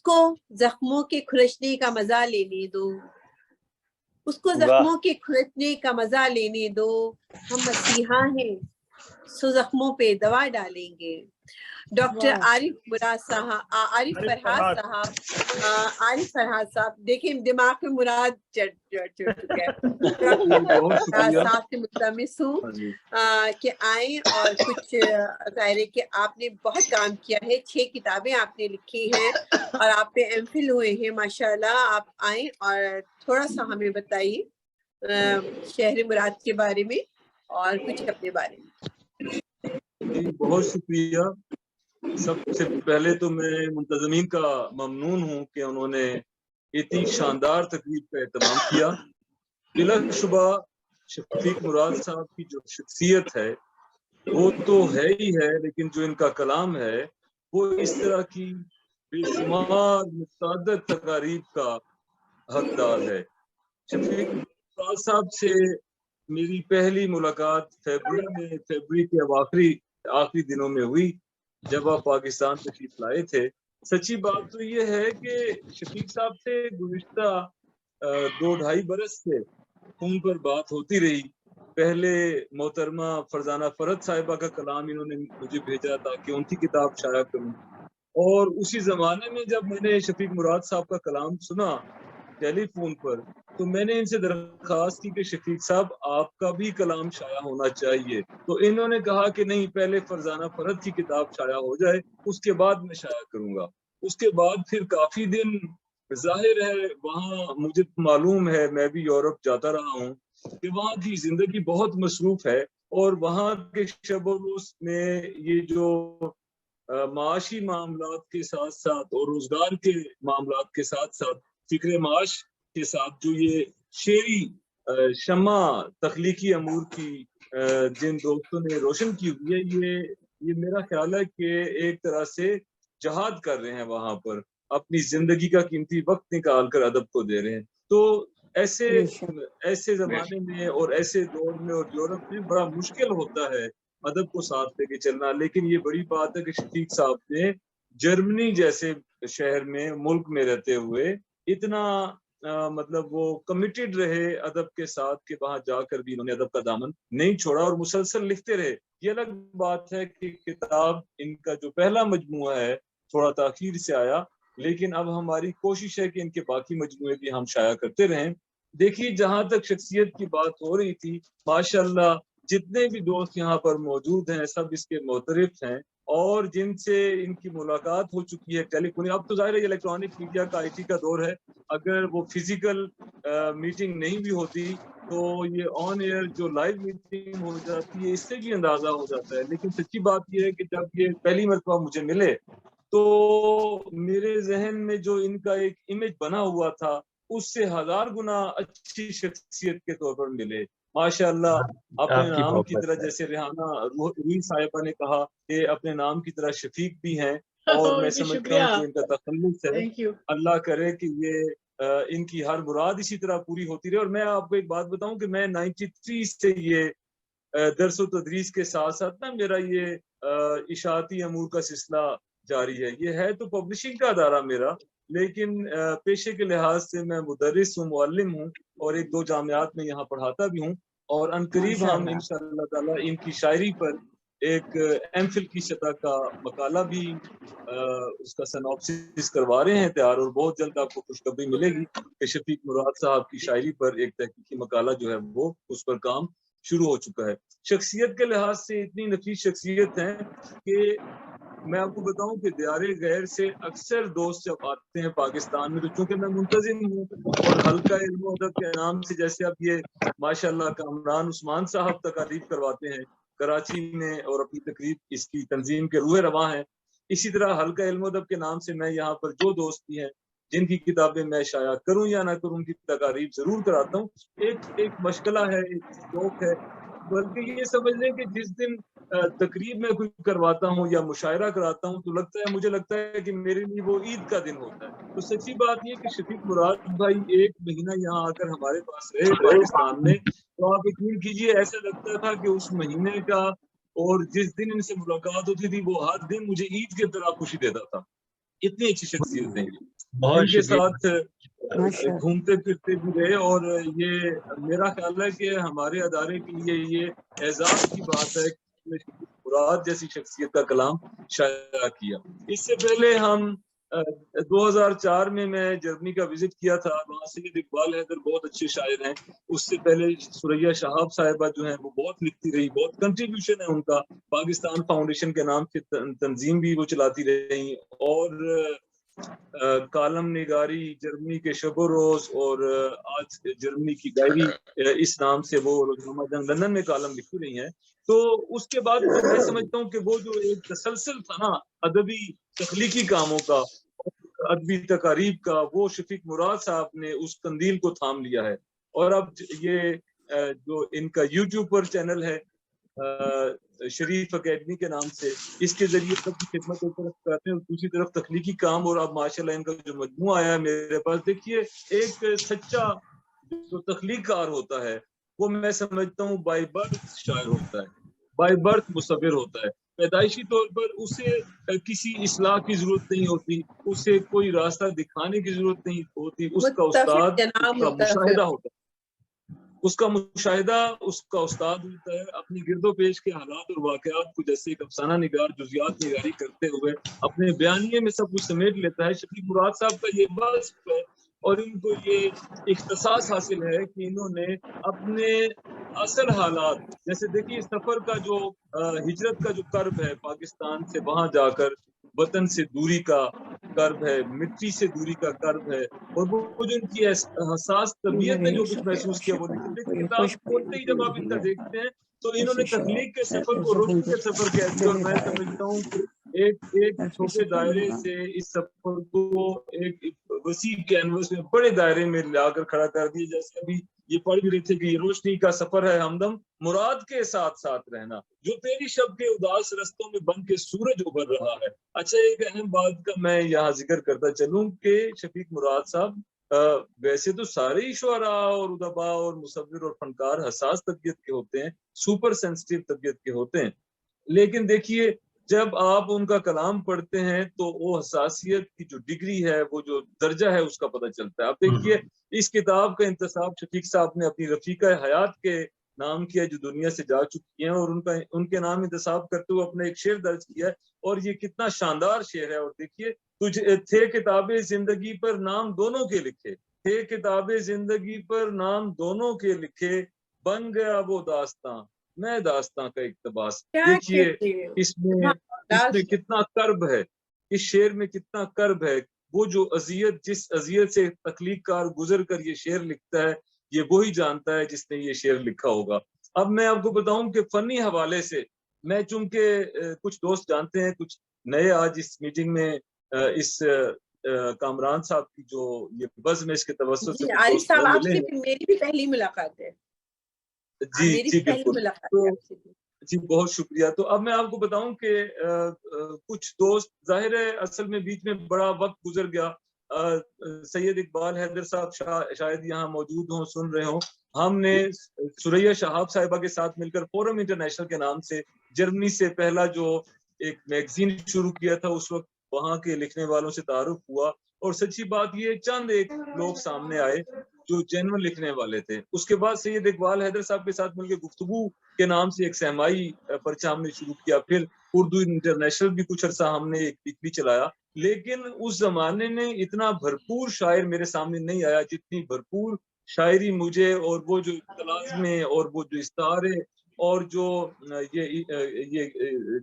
کو زخموں کے کھرچنے کا مزہ لینے دو، اس کو زخموں کے کھرچنے کا مزہ لینے دو، ہم مسیحا ہیں سو زخموں پہ دوا ڈالیں گے۔ ڈاکٹر عارف مراد صاحب، عارف فرحات صاحب، دیکھیں دماغ میں مراد چڑھ چکا ہے۔ صاحب سے ملتمس ہوں کہ آئیں، اور کچھ ظاہر ہے کہ آپ نے بہت کام کیا ہے، 6 کتابیں آپ نے لکھی ہیں اور آپ پہ ایم فل ہوئے ہیں ماشاءاللہ۔ آپ آئیں اور تھوڑا سا ہمیں بتائیے شہر مراد کے بارے میں اور کچھ اپنے بارے میں۔ بہت شکریہ۔ سب سے پہلے تو میں منتظمین کا ممنون ہوں کہ انہوں نے اتنی شاندار تقریب کا اہتمام کیا۔ بلا شبہ شفیق مراد صاحب کی جو شخصیت ہے وہ تو ہے ہی ہے، لیکن جو ان کا کلام ہے وہ اس طرح کی بے شمار متعدد تقاریب کا حقدار ہے۔ شفیق مراد صاحب سے میری پہلی ملاقات فیبری کے آخری دنوں میں ہوئی جب آپ پاکستان تشریف لائے تھے۔ سچی بات تو یہ ہے کہ شفیق صاحب سے گزشتہ 2-2.5 برس سے فون پر بات ہوتی رہی۔ پہلے محترمہ فرزانہ فرد صاحبہ کا کلام انہوں نے مجھے بھیجا تاکہ ان کی کتاب شائع کروں، اور اسی زمانے میں جب میں نے شفیق مراد صاحب کا کلام سنا ٹیلی فون پر تو میں نے ان سے درخواست کی کہ شفیق صاحب آپ کا بھی کلام شائع ہونا چاہیے، تو انہوں نے کہا کہ نہیں، پہلے فرزانہ فرد کی کتاب شائع ہو جائے اس کے بعد میں شائع کروں گا۔ اس کے بعد پھر کافی دن، ظاہر ہے وہاں مجھے معلوم ہے، میں بھی یورپ جاتا رہا ہوں، کہ وہاں کی زندگی بہت مصروف ہے، اور وہاں کے شب و روز میں یہ جو معاشی معاملات کے ساتھ ساتھ اور روزگار کے معاملات کے ساتھ ساتھ فکر معاش کے ساتھ جو یہ شعری شمع تخلیقی امور کی جن دوستوں نے روشن کی ہوئی ہے، یہ میرا خیال ہے کہ ایک طرح سے جہاد کر رہے ہیں، وہاں پر اپنی زندگی کا قیمتی وقت نکال کر ادب کو دے رہے ہیں۔ تو ایسے زمانے میں اور ایسے دور میں اور یورپ میں بڑا مشکل ہوتا ہے ادب کو ساتھ لے کے چلنا، لیکن یہ بڑی بات ہے کہ شفیق صاحب نے جرمنی جیسے شہر میں، ملک میں رہتے ہوئے اتنا مطلب وہ کمیٹڈ رہے ادب کے ساتھ کہ وہاں جا کر بھی انہوں نے ادب کا دامن نہیں چھوڑا اور مسلسل لکھتے رہے۔ یہ الگ بات ہے کہ کتاب ان کا جو پہلا مجموعہ ہے تھوڑا تاخیر سے آیا، لیکن اب ہماری کوشش ہے کہ ان کے باقی مجموعے بھی ہم شائع کرتے رہیں۔ دیکھیے، جہاں تک شخصیت کی بات ہو رہی تھی، ماشاءاللہ جتنے بھی دوست یہاں پر موجود ہیں سب اس کے معترف ہیں، اور جن سے ان کی ملاقات ہو چکی ہے ٹیلی فون، اب تو ظاہر ہے الیکٹرانک میڈیا کا IT کا دور ہے، اگر وہ فزیکل میٹنگ نہیں بھی ہوتی تو یہ آن ایئر جو لائیو میٹنگ ہو جاتی ہے، اس سے بھی اندازہ ہو جاتا ہے۔ لیکن سچی بات یہ ہے کہ جب یہ پہلی مرتبہ مجھے ملے تو میرے ذہن میں جو ان کا ایک امیج بنا ہوا تھا اس سے 1000 گنا اچھی شخصیت کے طور پر ملے ماشاءاللہ۔ اپنے نام کی طرح، جیسے ریحانہ روحی صاحبہ نے کہا کہ اپنے نام کی طرح شفیق بھی ہیں، اور میں سمجھتا ہوں کہ ان کا تخلص ہے، اللہ کرے کہ یہ ان کی ہر مراد اسی طرح پوری ہوتی رہے۔ اور میں آپ کو ایک بات بتاؤں کہ میں 93 سے یہ درس و تدریس کے ساتھ ساتھ نا میرا یہ اشاعتی امور کا سلسلہ جاری ہے۔ یہ ہے تو پبلشنگ کا ادارہ میرا، لیکن پیشے کے لحاظ سے میں مدرس ہوں، معلم ہوں، اور 1-2 جامعات میں یہاں پڑھاتا بھی ہوں، اور عنقریب ہم انشاءاللہ تعالی ان کی شاعری پر ایک ایم فل کی سطح کا مقالہ بھی اس کا سنوپسس کروا رہے ہیں تیار، اور بہت جلد آپ کو خوشخبری ملے گی کہ شفیق مراد صاحب کی شاعری پر ایک تحقیقی مقالہ جو ہے وہ اس پر کام شروع ہو چکا ہے۔ شخصیت کے لحاظ سے اتنی نفیس شخصیت ہیں کہ میں آپ کو بتاؤں کہ دیار غیر سے اکثر دوست جب آتے ہیں پاکستان میں، تو چونکہ میں منتظم ہوں اور حلقہ علم و ادب کے نام سے، جیسے اب یہ ماشاءاللہ کامران عثمان صاحب تقاریب کرواتے ہیں کراچی میں اور اپنی تقریب اس کی تنظیم کے روح رواں ہیں، اسی طرح حلقہ علم و ادب کے نام سے میں یہاں پر جو دوست بھی ہیں جن کی کتابیں میں شائع کروں یا نہ کروں، کی تقاریب ضرور کراتا ہوں۔ ایک مشغلہ ہے، ایک شوق ہے، بلکہ یہ سمجھ لیں کہ جس دن تقریب میں کوئی کرواتا ہوں یا مشاعرہ کراتا ہوں تو مجھے لگتا ہے کہ میرے لیے وہ عید کا دن ہوتا ہے۔ تو سچی بات یہ کہ شفیق مراد بھائی 1 مہینہ یہاں آ کر ہمارے پاس رہے پاکستان میں، تو آپ یقین کیجئے ایسا لگتا تھا کہ اس مہینے کا اور جس دن ان سے ملاقات ہوتی تھی وہ ہر دن مجھے عید کی طرح خوشی دیتا تھا۔ اتنی اچھی شخصیت ہیں. ان کے ساتھ گھومتے پھرتے بھی رہے, اور یہ میرا خیال ہے کہ ہمارے ادارے کے لیے یہ اعزاز کی بات ہے کہ مراد جیسی شخصیت کا کلام شائع کیا. اس سے پہلے ہم 2004 میں جرمنی کا وزٹ کیا تھا. وہاں سید اقبال حیدر بہت اچھے شاعر ہیں. اس سے پہلے ثریا شہاب صاحبہ جو ہیں وہ بہت لکھتی رہی, بہت کنٹریبیوشن ہے ان کا. پاکستان فاؤنڈیشن کے نام سے تنظیم بھی وہ چلاتی رہی, اور کالم نگاری جرمنی کے شب و روز, اور آج جرمنی کی ڈائری اس نام سے وہ روزنامہ جنگ لندن میں کالم لکھتی رہی ہیں. تو اس کے بعد میں سمجھتا ہوں کہ وہ جو ایک تسلسل تھا نا ادبی تخلیقی کاموں کا, ادبی تقاریب کا, وہ شفیق مراد صاحب نے اس قندیل کو تھام لیا ہے. اور اب یہ جو ان کا یوٹیوب پر چینل ہے شریف اکیڈمی کے نام سے, اس کے ذریعے سب کی خدمت ایک طرف کرتے ہیں اور دوسری طرف تخلیقی کام. اور اب ماشاءاللہ ان کا جو مجموعہ آیا ہے میرے پاس, دیکھیے ایک سچا جو تخلیق کار ہوتا ہے وہ میں سمجھتا ہوں بائی برتھ شاعر ہوتا ہے, بائی برتھ مصور ہوتا ہے. پیدائشی طور پر اسے کسی اصلاح کی ضرورت نہیں ہوتی, اسے کوئی راستہ دکھانے کی ضرورت نہیں ہوتی. اس کا استاد اس کا مشاہدہ ہوتا ہے, اس کا مشاہدہ اس کا استاد ہوتا ہے. اپنے گرد و پیش کے حالات اور واقعات کو جیسے ایک افسانہ نگار جزیات نگاری کرتے ہوئے اپنے بیانیے میں سب کچھ سمیٹ لیتا ہے. شفیق مراد صاحب کا یہ بس ہے, اور ان کو یہ اختصاص حاصل ہے کہ انہوں نے اپنے اصل حالات, جیسے دیکھیے سفر کا جو ہجرت کا جو کرب ہے, پاکستان سے وہاں جا کر وطن سے دوری کا کرب ہے, مٹی سے دوری کا کرب ہے, اور وہ جو ان کی حساس طبیعت نے جو کچھ محسوس کیا وہ لکھتے ہیں. کتاب کھولتے ہی جب آپ ان کا دیکھتے ہیں تو انہوں نے تخلیق کے سفر کو روح کے سفر کہہ دیا, اور میں سمجھتا ہوں کہ ایک چھوٹے دائرے سے اس سفر کو ایک وسیع کینوس میں بڑے دائرے میں لا کر کھڑا کر دیا. جیسے ابھی یہ پڑھ بھی رہی تھے کہ یہ روشنی کا سفر ہے ہمدم مراد کے ساتھ ساتھ رہنا, جو تیری شب کے اداس رستوں میں بن کے سورج ابھر رہا ہے. اچھا, ایک اہم بات کا میں یہاں ذکر کرتا چلوں کہ شفیق مراد صاحب ویسے تو سارے ہی شعراء اور ادباء اور مصور اور فنکار حساس طبیعت کے ہوتے ہیں, سپر سینسٹیو طبیعت کے ہوتے ہیں, لیکن دیکھیے جب آپ ان کا کلام پڑھتے ہیں تو وہ حساسیت کی جو ڈگری ہے, وہ جو درجہ ہے, اس کا پتہ چلتا ہے. آپ دیکھیے اس کتاب کا انتصاب شفیق صاحب نے اپنی رفیقہ حیات کے نام کیا جو دنیا سے جا چکی ہیں, اور ان کے نام انتصاب کرتے ہوئے اپنے ایک شعر درج کیا ہے, اور یہ کتنا شاندار شعر ہے. اور دیکھیے تجھ تھے کتابیں زندگی پر نام دونوں کے لکھے, تھے کتابیں زندگی پر نام دونوں کے لکھے, بن گیا وہ داستاں میں داستاں کا اقتباس. دیکھیے اس میں کتنا کرب ہے, اس شعر میں کتنا کرب ہے. وہ جو اذیت, جس اذیت سے تخلیق کار گزر کر یہ شعر لکھتا ہے, یہ وہی جانتا ہے جس نے یہ شعر لکھا ہوگا. اب میں آپ کو بتاؤں کہ فنی حوالے سے میں, چونکہ کچھ دوست جانتے ہیں, کچھ نئے آج اس میٹنگ میں اس کامران صاحب کی جو یہ بزم ہے اس کے توسط سے عارف صاحب آپ سے میری بھی پہلی ملاقات ہے. جی بالکل, جی بہت شکریہ. تو اب میں آپ کو بتاؤں کہ کچھ دوست, ظاہر ہے اصل میں بیچ میں بڑا وقت گزر گیا. سید اقبال حیدر صاحب شاید یہاں موجود ہوں, سن رہے ہوں. ہم نے ثریا شہاب صاحبہ کے ساتھ مل کر فورم انٹرنیشنل کے نام سے جرمنی سے پہلا جو ایک میگزین شروع کیا تھا, اس وقت وہاں کے لکھنے والوں سے تعارف ہوا, اور سچی بات یہ چند ایک لوگ سامنے آئے جو جینون لکھنے والے تھے. اس کے بعد سید اقبال حیدر صاحب کے ساتھ مل کے گفتگو کے نام سے ایک سہمائی پرچہ ہم نے شروع کیا. پھر اردو انٹرنیشنل بھی کچھ عرصہ ہم نے ایک ویکلی چلایا, لیکن اس زمانے میں اتنا بھرپور شاعر میرے سامنے نہیں آیا جتنی بھرپور شاعری مجھے, اور وہ جو تلازمے اور وہ جو استعارے اور جو یہ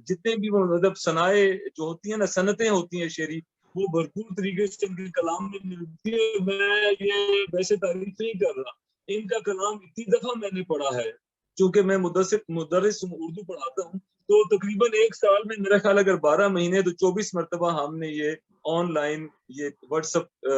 جتنے بھی وہ مطلب صنائع جو ہوتی ہیں نا, صنعتیں ہوتی ہیں شعری, وہ بھرپور طریقے سے ان کے کلام میں ملتی ہے. میں یہ ویسے تعریف نہیں کر رہا, ان کا کلام اتنی دفعہ میں نے پڑھا ہے, چونکہ میں مدرس اردو پڑھاتا ہوں, تو تقریباً ایک سال میں میرا خیال اگر 12 مہینے تو 24 مرتبہ ہم نے یہ آن لائن یہ واٹس ایپ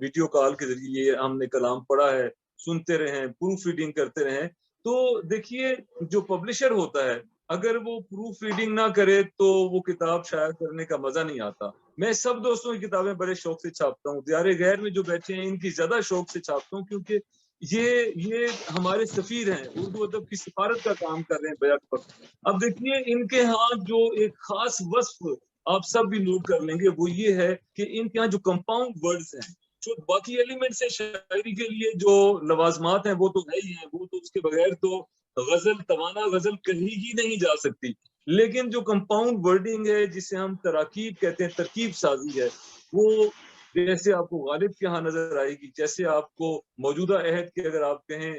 ویڈیو کال کے ذریعے یہ ہم نے کلام پڑھا ہے, سنتے رہے, پروف ریڈنگ کرتے رہے. تو دیکھیے جو پبلشر ہوتا ہے اگر وہ پروف ریڈنگ نہ کرے تو وہ کتاب شائع کرنے کا مزہ نہیں آتا. میں سب دوستوں کی کتابیں بڑے شوق سے چھاپتا ہوں, دیار غیر میں جو بیٹھے ہیں ان کی زیادہ شوق سے چھاپتا ہوں, کیونکہ یہ ہمارے سفیر ہیں, اردو ادب کی سفارت کا کام کر رہے ہیں بیک وقت. اب دیکھیے ان کے ہاں جو ایک خاص وصف آپ سب بھی نوٹ کر لیں گے، وہ یہ ہے کہ ان کے یہاں جو کمپاؤنڈ ورڈز ہیں، جو باقی ایلیمنٹس ہیں شاعری کے لیے جو لوازمات ہیں وہ تو ہے ہی ہیں، وہ تو اس کے بغیر تو غزل توانا غزل کہیں ہی نہیں جا سکتی، لیکن جو کمپاؤنڈ ورڈنگ ہے جسے ہم تراکیب کہتے ہیں، ترکیب سازی ہے، وہ جیسے آپ کو غالب کے ہاں نظر آئے گی، جیسے آپ کو موجودہ عہد کے اگر آپ کہیں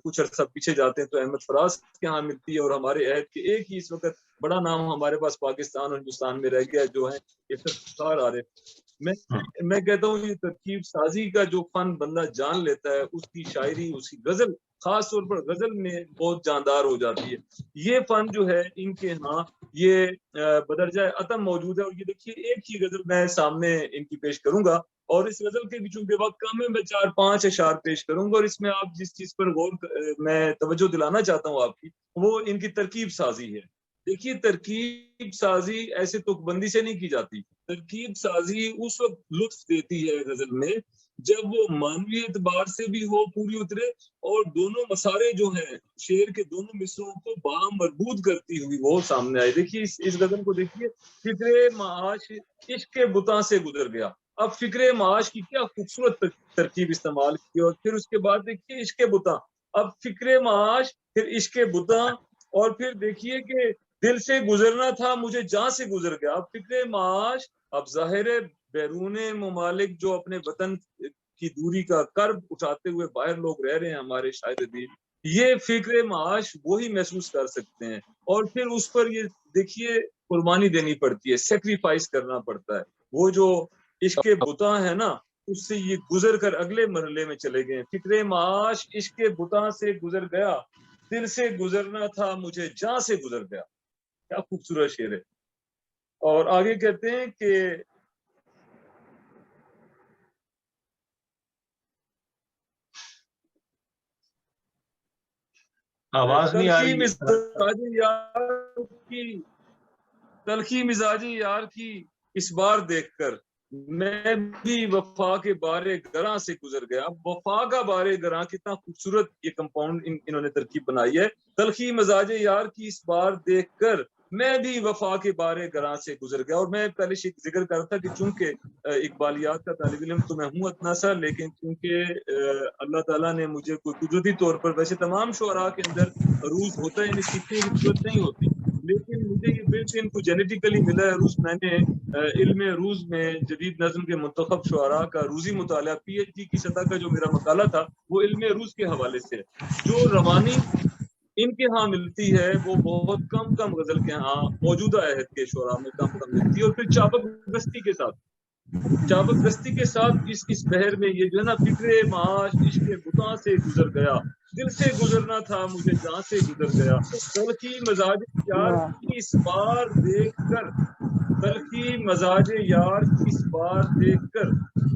کچھ عرصہ پیچھے جاتے ہیں تو احمد فراز کے ہاں ملتی ہے، اور ہمارے عہد کے ایک ہی اس وقت بڑا نام ہمارے پاس پاکستان اور ہندوستان میں رہ گیا جو ہے افتخار عارف۔ میں کہتا ہوں یہ ترکیب سازی کا جو فن بندہ جان لیتا ہے، اس کی شاعری، اس کی غزل خاص طور پر غزل میں بہت جاندار ہو جاتی ہے۔ یہ فن جو ہے ان کے ہاں یہ بدرجہ عتم موجود ہے، اور یہ دیکھیے ایک ہی غزل میں سامنے ان کی پیش کروں گا، اور اس غزل کے بھی چونکہ وقت کم ہے میں 4-5 اشعار پیش کروں گا، اور اس میں آپ جس چیز پر غور میں توجہ دلانا چاہتا ہوں آپ کی، وہ ان کی ترکیب سازی ہے۔ دیکھیے ترکیب سازی ایسے تک بندی سے نہیں کی جاتی، ترکیب سازی اس وقت لطف دیتی ہے غزل میں جب وہ معنوی اعتبار سے بھی ہو پوری اترے، اور دونوں مسارے جو ہیں شعر کے دونوں مصروں کو باہم مربوط کرتی ہوئی وہ سامنے آئے۔ دیکھیے اس غزل کو دیکھیے، فکر معاش عشق بتاں سے گزر گیا۔ اب فکر معاش کی کیا خوبصورت ترکیب استعمال کی، اور پھر اس کے بعد دیکھیے عشق بتاں، اب فکر معاش پھر عشق بتاں، اور پھر دیکھیے کہ دل سے گزرنا تھا مجھے جاں سے گزر گیا۔ اب فکر معاش، اب ظاہر بیرون ممالک جو اپنے وطن کی دوری کا کرب اٹھاتے ہوئے باہر لوگ رہ رہے ہیں ہمارے شاعر دین، یہ فکر معاش وہی محسوس کر سکتے ہیں، اور پھر اس پر یہ دیکھیے قربانی دینی پڑتی ہے، سیکریفائس کرنا پڑتا ہے۔ وہ جو عشق بتاں ہے نا، اس سے یہ گزر کر اگلے مرحلے میں چلے گئے۔ فکر معاش عشق بتاں سے گزر گیا، دل سے گزرنا تھا مجھے جاں سے گزر گیا۔ کیا خوبصورت شعر ہے۔ اور آگے کہتے ہیں کہ آواز نہیں آ رہی تلخی مزاجی یار کی اس بار دیکھ کر میں بھی وفا کے بارے گراں سے گزر گیا۔ وفا کا بارے گراں، کتنا خوبصورت یہ کمپاؤنڈ انہوں نے ترکیب بنائی ہے۔ تلخی مزاج یار کی اس بار دیکھ کر میں بھی وفا کے بارے گراں سے گزر گیا۔ اور میں پہلے ذکر کر رہا تھا کہ چونکہ اقبالیات کا طالب علم تو میں ہوں اتنا سا، لیکن چونکہ اللہ تعالیٰ نے مجھے کوئی قدرتی طور پر، ویسے تمام شعراء کے اندر عروج ہوتا ہے، یعنی سیکھنے کی ضرورت نہیں ہوتی، لیکن مجھے یہ بلٹ ان کو جینیٹیکلی ملا ہے عروج۔ میں نے علم عروج میں جدید نظم کے منتخب شعراء کا عروضی مطالعہ، پی ایچ ڈی کی سطح کا جو میرا مقالہ تھا وہ علم عروج کے حوالے سے ہے۔ جو روانی ان کے ہاں ملتی ہے وہ بہت کم غزل کے ہاں موجودہ عہد کے شعراء میں کم ملتی ہے۔ اور پھر چابک دستی کے ساتھ اس بہر میں یہ جو ہے نا، فکر معاش عشق بتاں سے گزر گیا، دل سے گزرنا تھا مجھے جاں سے گزر گیا۔ تلخی مزاج یار کی اس بار دیکھ کر، تلخی مزاج یار کی اس بار دیکھ کر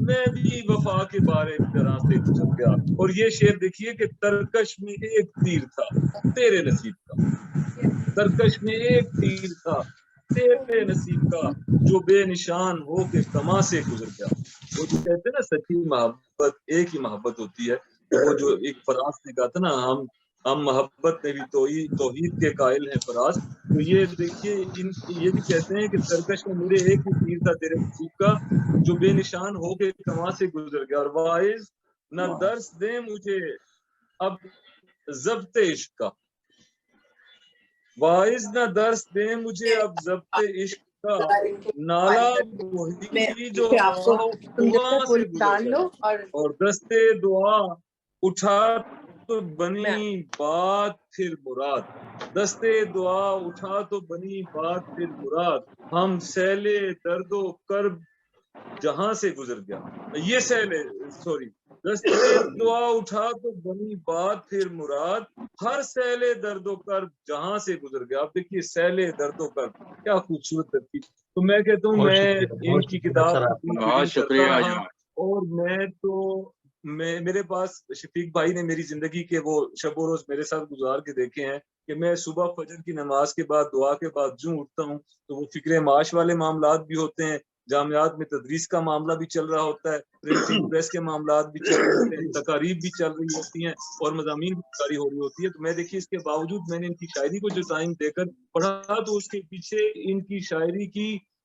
میں بھی وفا کے بارے گراں سے گزر گیا۔ اور یہ شعر دیکھیے کہ ترکش میں ایک تیر تھا تیرے نصیب کا، ترکش میں ایک تیر تھا تیرے نصیب کا، جو بے نشان ہو کے کما سے گزر گیا۔ وہ جو کہتے ہیں نا سچی محبت ایک ہی محبت ہوتی ہے، وہ جو ایک فراز نے کہا تھا نا، ہم محبت میں بھی توحید کے قائل ہیں فراز، تو یہ دیکھیے یہ بھی کہتے ہیں کہ ترکش میں میرے ایک ہی تیر تھا تیرے نصیب کا، جو بے نشان ہو کے کما سے گزر گیا۔ اور واعظ نہ درس دیں مجھے اب ضبط عشق کا، واعظ نہ درس دیں مجھے اب ضبط عشق کا، نالا وہی جو خواہاں سے گزر گیا۔ اور دستے دعا اٹھا تو بنی بات پھر مراد، دستے دعا اٹھا تو بنی بات پھر مراد، ہم سیلے درد و کرب جہاں سے گزر گیا۔ یہ دستے دعا اٹھا تو بنی بات پھر مراد، ہر سیلے درد و کرب جہاں سے گزر گیا۔ آپ دیکھیے سیلے درد و کرب، کیا خوبصورت ترکیب۔ تو میں کہتا ہوں میں ان کی کتاب بہت شکریہ کرتا ہوں، اور میں تو میرے پاس شفیق بھائی نے میری زندگی کے وہ شب و روز میرے ساتھ گزار کے دیکھے ہیں کہ میں صبح فجر کی نماز کے بعد دعا کے بعد جو اٹھتا ہوں تو وہ فکر معاش والے معاملات بھی ہوتے ہیں، جامعات میں تدریس کا معاملہ بھی چل رہا ہوتا ہے، پرنٹنگ پریس کے معاملات بھی چل رہے ہوتے ہیں، تقاریب بھی چل رہی ہوتی ہیں، اور مضامین بھی جاری ہو رہی ہوتی ہے۔ تو میں دیکھیے اس کے باوجود میں نے ان کی شاعری کو جو ٹائم دے کر پڑھا تو اس کے پیچھے ان کی شاعری کی